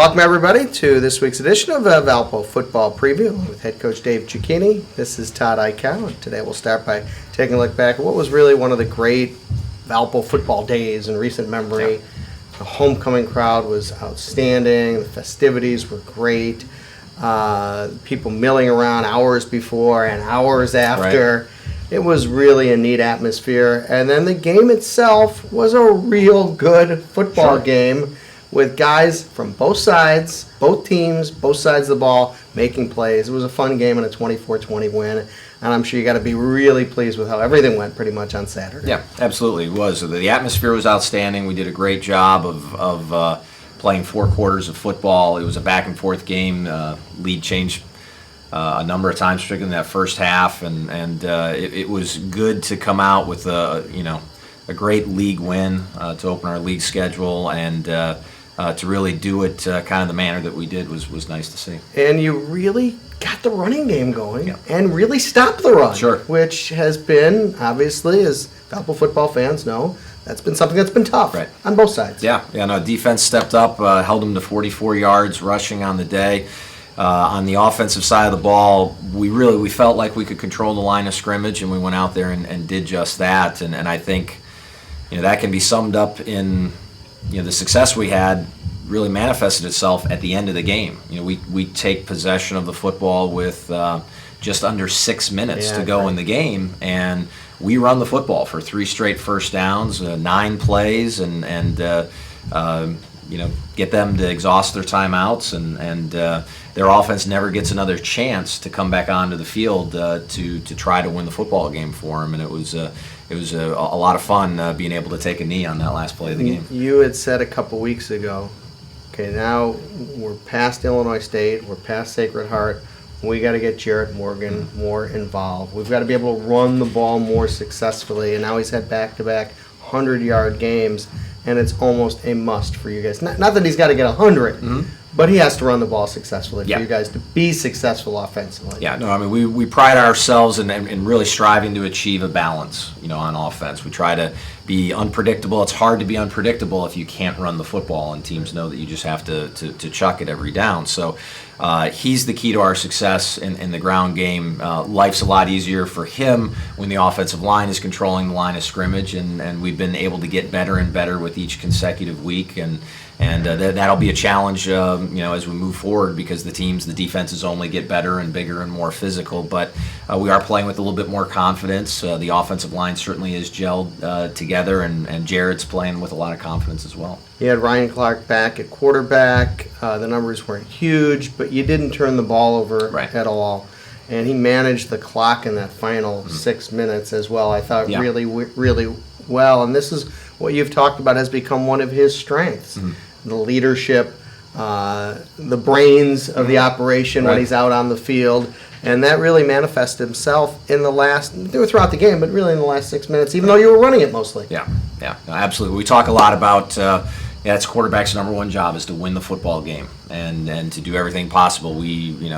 Welcome, everybody, to this week's edition of Valpo Football Preview with head coach Dave Cicchini. This is Todd Eichow, and today we'll start by taking a look back at what was really one of the great Valpo football days in recent memory. Yeah. The homecoming crowd was outstanding. The festivities were great. People milling around hours before and hours after. Right. It was really a neat atmosphere. And then the game itself was a real good football game with guys from both sides, both teams, both sides of the ball making plays. It was a fun game and a 24-20 win. And I'm sure you got to be really pleased with how everything went pretty much on Saturday. Yeah, absolutely. It was. The atmosphere was outstanding. We did a great job of playing 4 quarters of football. It was a back-and-forth game. Lead changed a number of times, particularly in that first half. And it was good to come out with a great league win to open our league schedule, and to really do it kind of the manner that we did was nice to see. And you really got the running game going and really stopped the run, which has been, obviously, as Valpo football fans know, that's been something that's been tough on both sides. No, defense stepped up, held them to 44 yards rushing on the day. On the offensive side of the ball, we felt like we could control the line of scrimmage, and we went out there and did just that. And I think that can be summed up in the success we had really manifested itself at the end of the game. We take possession of the football with just under 6 minutes to go in the game, and we run the football for 3 straight first downs, 9 plays, and get them to exhaust their timeouts, and their offense never gets another chance to come back onto the field to try to win the football game for them. And it was a lot of fun being able to take a knee on that last play of the game. You had said a couple weeks ago, okay, now we're past Illinois State, we're past Sacred Heart, we got to get Jarrett Morgan more involved. We've got to be able to run the ball more successfully, and now he's had back-to-back 100-yard games, and it's almost a must for you guys. Not that he's got to get 100, but he has to run the ball successfully for you guys to be successful offensively. We pride ourselves in really striving to achieve a balance, on offense. We try to be unpredictable. It's hard to be unpredictable if you can't run the football, and teams know that you just have to chuck it every down. So he's the key to our success in the ground game. Life's a lot easier for him when the offensive line is controlling the line of scrimmage, and we've been able to get better and better with each consecutive week, and that'll be a challenge, as we move forward, because the defenses only get better and bigger and more physical. But we are playing with a little bit more confidence. The offensive line certainly is gelled together, and Jared's playing with a lot of confidence as well. You had Ryan Clark back at quarterback. The numbers weren't huge, but you didn't turn the ball over at all. And he managed the clock in that final 6 minutes as well, I thought, really, really well. And this is what you've talked about has become one of his strengths. The leadership, the brains of the operation when he's out on the field. And that really manifested himself in throughout the game, but really in the last 6 minutes, even though you were running it mostly. Yeah, no, absolutely. We talk a lot about it's quarterback's number one job is to win the football game and to do everything possible. We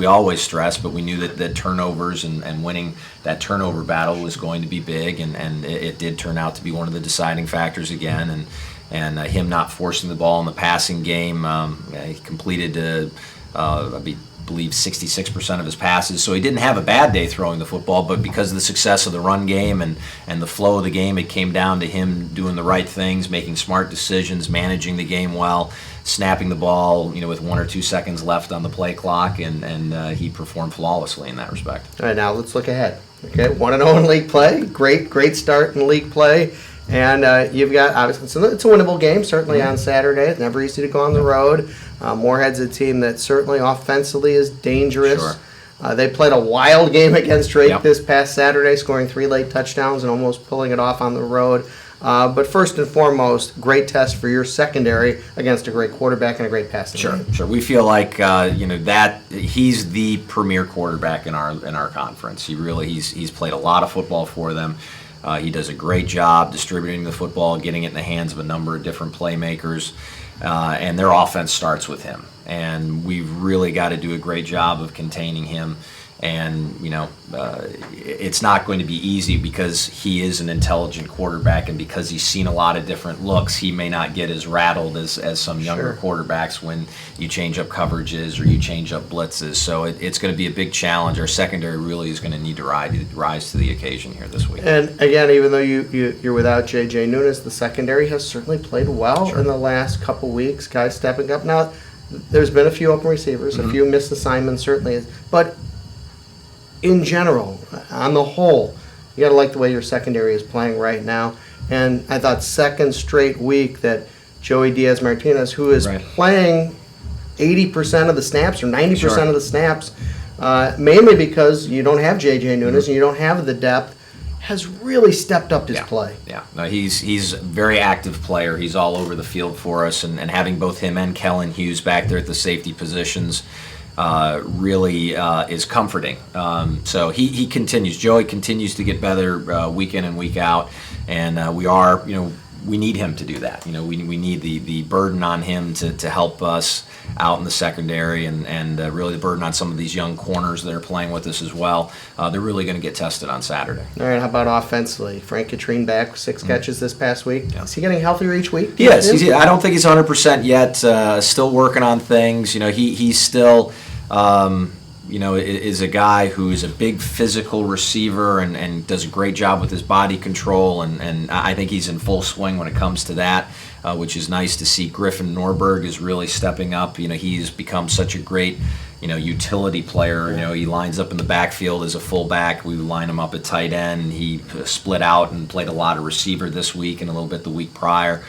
always stress, but we knew that turnovers and winning that turnover battle was going to be big, and it did turn out to be one of the deciding factors again. And him not forcing the ball in the passing game, he completed, I believe, 66% of his passes. So he didn't have a bad day throwing the football, but because of the success of the run game and the flow of the game, it came down to him doing the right things, making smart decisions, managing the game well, snapping the ball, with 1 or 2 seconds left on the play clock, and he performed flawlessly in that respect. All right, now let's look ahead. Okay, 1-0 in league play, great start in league play. And you've got, obviously, it's a winnable game, certainly on Saturday. It's never easy to go on the road. Moorhead's a team that certainly offensively is dangerous. They played a wild game against Drake this past Saturday, scoring 3 late touchdowns and almost pulling it off on the road. But first and foremost, great test for your secondary against a great quarterback and a great passing game. Sure. We feel like that he's the premier quarterback in our conference. He's played a lot of football for them. He does a great job distributing the football, getting it in the hands of a number of different playmakers, and their offense starts with him. And we've really got to do a great job of containing him And, it's not going to be easy because he is an intelligent quarterback, and because he's seen a lot of different looks, he may not get as rattled as some younger quarterbacks when you change up coverages or you change up blitzes. So it's going to be a big challenge. Our secondary really is going to need to rise to the occasion here this week. And again, even though you're without J.J. Nunes, the secondary has certainly played well in the last couple weeks. Guys stepping up. Now, there's been a few open receivers, a few missed assignments certainly, but in general, on the whole, you got to like the way your secondary is playing right now. And I thought second straight week that Joey Diaz-Martinez, who is playing 80% of the snaps or 90% of the snaps, mainly because you don't have J.J. Nunes and you don't have the depth, has really stepped up his play. Yeah, no, he's a very active player. He's all over the field for us, and having both him and Kellen Hughes back there at the safety positions really is comforting. So he continues. Joey continues to get better week in and week out, and we need him to do that. We need the burden on him to help us out in the secondary, and really the burden on some of these young corners that are playing with us as well. They're really going to get tested on Saturday. All right, how about offensively? Frank Katrine back, 6 catches this past week. Yeah. Is he getting healthier each week? Yes, I don't think he's 100% yet. Still working on things. He's still is a guy who is a big physical receiver and does a great job with his body control, and I think he's in full swing when it comes to that, which is nice to see. Griffin Norberg is really stepping up. He's become such a great utility player. He lines up in the backfield as a fullback. We line him up at tight end. He split out and played a lot of receiver this week and a little bit the week prior.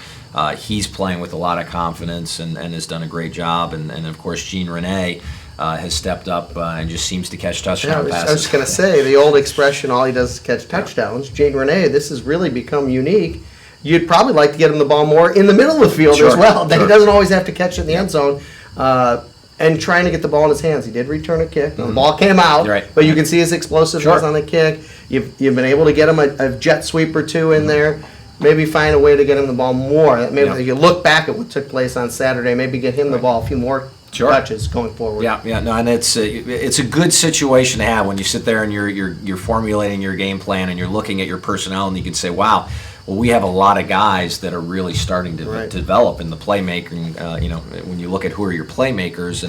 He's playing with a lot of confidence and has done a great job. And of course, Jean Rene has stepped up and just seems to catch touchdown passes. I was just going to say, the old expression, all he does is catch touchdowns. Jean Rene, this has really become unique. You'd probably like to get him the ball more in the middle of the field as well. That he doesn't always have to catch it in the end zone. And trying to get the ball in his hands. He did return a kick. The ball came out, but you can see his explosiveness on the kick. You've been able to get him a jet sweep or two in there. Maybe find a way to get him the ball more. Maybe if you look back at what took place on Saturday, maybe get him the ball a few more touches going forward. And it's a good situation to have when you sit there and you're formulating your game plan and you're looking at your personnel and you can say, wow, well, we have a lot of guys that are really starting to develop in the playmaking. When you look at who are your playmakers,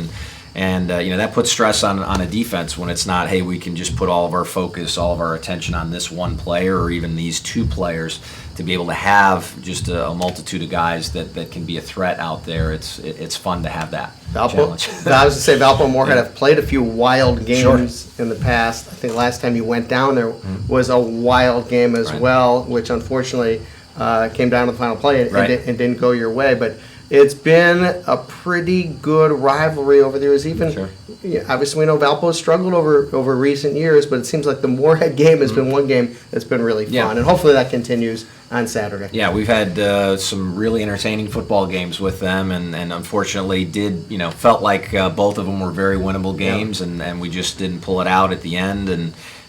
and that puts stress on a defense when it's not, hey, we can just put all of our focus, all of our attention on this one player or even these two players. To be able to have just a multitude of guys that can be a threat out there, it's fun to have that challenge. I was to say Valpo and Moorhead have played a few wild games in the past. I think last time you went down there was a wild game as well, which unfortunately came down to the final play and didn't go your way. But it's been a pretty good rivalry over the years. Obviously, we know Valpo has struggled over recent years, but it seems like the Moorhead game has been one game that's been really fun, and hopefully that continues on Saturday. Yeah, we've had some really entertaining football games with them, and unfortunately felt like both of them were very winnable games, and we just didn't pull it out at the end,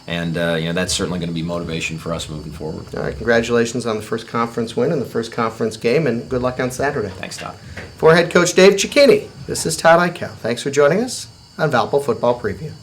and that's certainly going to be motivation for us moving forward. All right, congratulations on the first conference win and the first conference game, and good luck on Saturday. Thanks, Todd. For head coach Dave Cicchini, this is Todd Eichow. Thanks for joining us on Valpo Football Preview.